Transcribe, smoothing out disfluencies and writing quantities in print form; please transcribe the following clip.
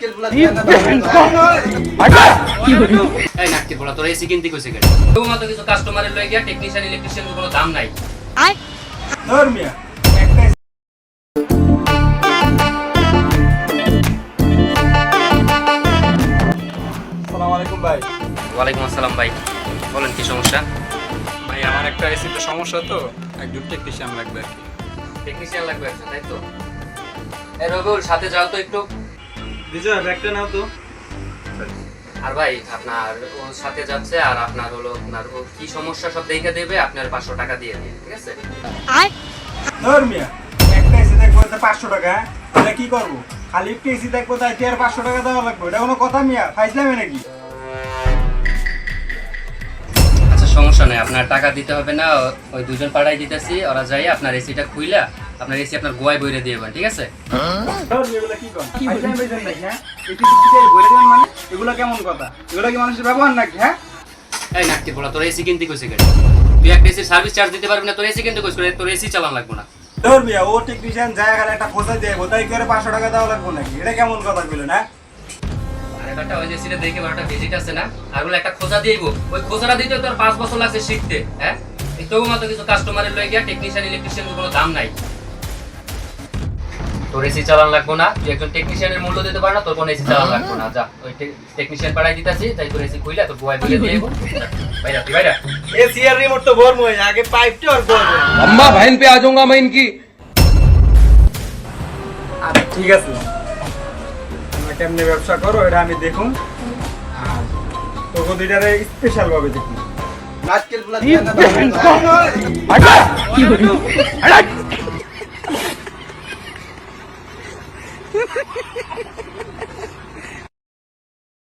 নাটকের বলা এই নাটকের বলা তোর এসি কিনতে কইছে কেন? তোমার তো কিছু কাস্টমারের লই গিয়া টেকনিশিয়ান ইলেকট্রিশিয়ান কোনো দাম নাই। ধর মিয়া একটা আসসালামু আলাইকুম ভাই। ওয়ালাইকুম আসসালাম ভাই, বলেন কি সমস্যা? ভাই আমার একটা এসিতে সমস্যা তো, একজন টেকনিশিয়ান লাগবে আর কি। টেকনিশিয়ান লাগবে একজন, তাই তো? এই রবিউল সাথে যাও তো একটু। বিজয় ব্যাগটা নাও তো। আর ভাই আপনার ওর সাথে যাচ্ছে, আর আপনার হলো আপনার ও কি সমস্যা সব দেখে দেবে, আপনার 500 টাকা দিয়ে দিন, ঠিক আছে? ধর মিয়া একটা এসি দেখবো তো 500 টাকা, এটা কি করব? খালি একটা এসি দেখবো তাই কি আর 500 টাকা দেওয়া লাগবে? এটা কোনো কথা মিয়া? ফাইজলামে নাকি? আচ্ছা সমস্যা নাই, আপনার টাকা দিতে হবে না, ওই দুজন পাড়ায় দিতেছি, ওরা যাই আপনার এসিটা খুইলা আপনার এসি আপনার গোয়ায় বইরে দিয়ে দেবেন, ঠিক আছে? ধর মিয়া এগুলা কি কর? ফাইজলামে বেজন নাকি হ্যাঁ? এসি দিতে বলে দেন মানে? এগুলা কেমন কথা? এগুলা কি মানুষের ব্যবহার নাকি হ্যাঁ? এই নাটকের বলা তোর এসি কিনতে কইছে কেন? তুই একটা এসির সার্ভিস চার্জ দিতে পারবি না, তোর এসি কিনতে কইছে, তোর এসি চালান লাগবে না। ধর মিয়া ও টেকনিশিয়ান যায় গেলে একটা খোঁজা দিয়ে তাই কি আর 500 টাকা দেওয়া লাগবে নাকি? এটা কেমন কথা কইলেন হ্যাঁ? আরে বেটা ওই যে সিটা দেখে বড়টা ভিজিট আছে না, আর ওগুলো একটা খোঁজা দিইব, ওই খোঁজাটা দিতে তোর 5 বছর লাগছে শিখতে, হ্যাঁ? এই তবু মাত্র কিছু কাস্টমারের লই গিয়া টেকনিশিয়ান ইলেকট্রিশিয়ান কোনো দাম নাই। তোর এসি চালান লাগবে না, তুই একজন টেকনিশিয়ানের মূল্য দিতে পার না, তোর কোনো এসি চালান লাগবে না। যা ওই টেকনিশিয়ান পাড়াই দিতাছি, তাই তোর এসি কইলা তোর গোয়ায় বলে দিয়ে দেব। বাইরা তুই বাইরা। एसी और रिमोट तो बोर मोय आगे पाइप तो और बोर अम्मा बहन पे आ जाऊंगा मैं इनकी। আচ্ছা ঠিক আছে তোমরা কেমনে ব্যবসা করো এটা আমি দেখুন আর তোকে দুইটারে স্পেশাল ভাবে দেখুন নাটকের বলা